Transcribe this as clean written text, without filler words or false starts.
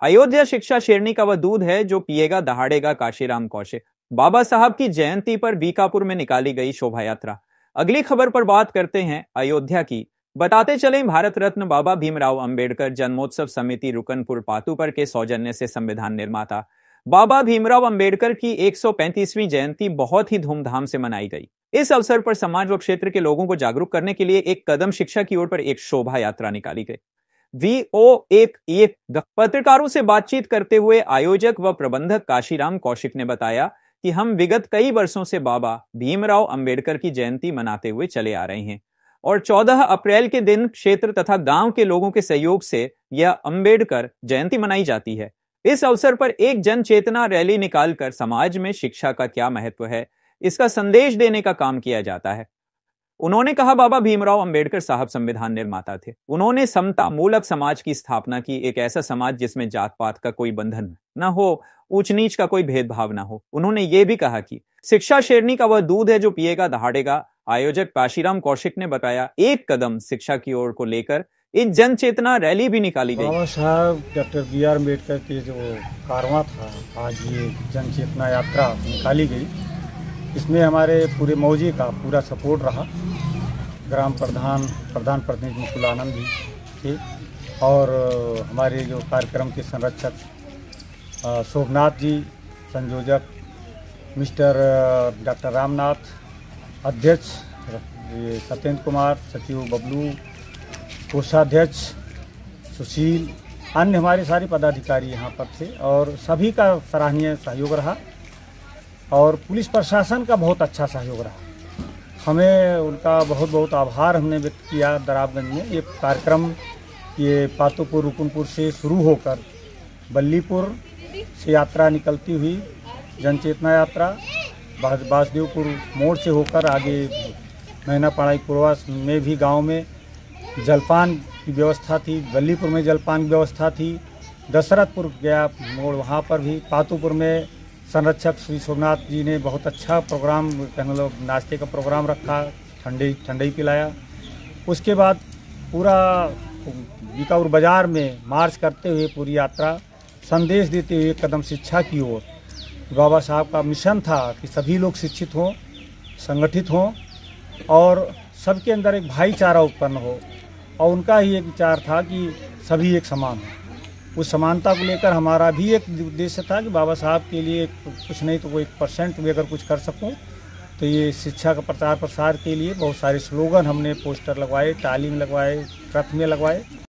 अयोध्या शिक्षा शेरनी का वह दूध है जो पिएगा दहाड़ेगा काशीराम कौशिक। बाबा साहब की जयंती पर बीकापुर में निकाली गई शोभा यात्रा। अगली खबर पर बात करते हैं अयोध्या की। बताते चलें, भारत रत्न बाबा भीमराव अंबेडकर जन्मोत्सव समिति रुकनपुर पातुपर के सौजन्य से संविधान निर्माता बाबा भीमराव अंबेडकर की 135वीं जयंती बहुत ही धूमधाम से मनाई गई। इस अवसर पर समाज व क्षेत्र के लोगों को जागरूक करने के लिए एक कदम शिक्षा की ओर पर एक शोभा यात्रा निकाली गई। VO11 पत्रकारों से बातचीत करते हुए आयोजक व प्रबंधक काशीराम कौशिक ने बताया कि हम विगत कई वर्षों से बाबा भीमराव अंबेडकर की जयंती मनाते हुए चले आ रहे हैं और 14 अप्रैल के दिन क्षेत्र तथा गांव के लोगों के सहयोग से यह अंबेडकर जयंती मनाई जाती है। इस अवसर पर एक जन चेतना रैली निकालकर समाज में शिक्षा का क्या महत्व है, इसका संदेश देने का काम किया जाता है। उन्होंने कहा, बाबा भीमराव अंबेडकर साहब संविधान निर्माता थे। उन्होंने समता मूलक समाज की स्थापना की, एक ऐसा समाज जिसमें जात पात का कोई बंधन न हो, ऊंच नीच का कोई भेदभाव न हो। उन्होंने ये भी कहा कि शिक्षा शेरनी का वह दूध है जो पिएगा दहाड़ेगा। आयोजक काशीराम कौशिक ने बताया, एक कदम शिक्षा की ओर को लेकर एक जन चेतना रैली भी निकाली गई। बाबा साहब डॉक्टर BR अम्बेडकर के जो कारवां था, आज ये जन चेतना यात्रा निकाली गई। इसमें हमारे पूरे मौजे का पूरा सपोर्ट रहा। ग्राम प्रधान प्रतिनिधि मुकुल आनंद जी थे और हमारे जो कार्यक्रम के संरक्षक शोभनाथ जी, संयोजक मिस्टर डॉक्टर रामनाथ, अध्यक्ष सत्येंद्र कुमार, सचिव बबलू, कोषाध्यक्ष सुशील, अन्य हमारे सारे पदाधिकारी यहाँ पर थे और सभी का सराहनीय सहयोग रहा और पुलिस प्रशासन का बहुत अच्छा सहयोग रहा। हमें उनका बहुत बहुत आभार हमने व्यक्त किया। दराबगंज में ये कार्यक्रम ये पातुपुर रुकनपुर से शुरू होकर बल्लीपुर से यात्रा निकलती हुई जन चेतना यात्रा बासदेवपुर मोड़ से होकर आगे मैना पढ़ाई पूर्वास में भी गांव में जलपान की व्यवस्था थी, बल्लीपुर में जलपान की व्यवस्था थी, दशरथपुर गया मोड़ वहाँ पर भी, पातुपुर में संरक्षक श्री सोमनाथ जी ने बहुत अच्छा प्रोग्राम, कहने लो नाश्ते का प्रोग्राम रखा, ठंडई पिलाया। उसके बाद पूरा बीकापुर बाजार में मार्च करते हुए पूरी यात्रा संदेश देते हुए कदम शिक्षा की ओर। बाबा साहब का मिशन था कि सभी लोग शिक्षित हों, संगठित हों और सबके अंदर एक भाईचारा उत्पन्न हो और उनका ही एक विचार था कि सभी एक समान हो। उस समानता को लेकर हमारा भी एक उद्देश्य था कि बाबा साहब के लिए कुछ नहीं तो वो 1% भी अगर कुछ कर सकूं तो ये शिक्षा का प्रचार प्रसार के लिए बहुत सारे स्लोगन हमने पोस्टर लगवाए, तालीम लगवाए, रथ में लगवाए।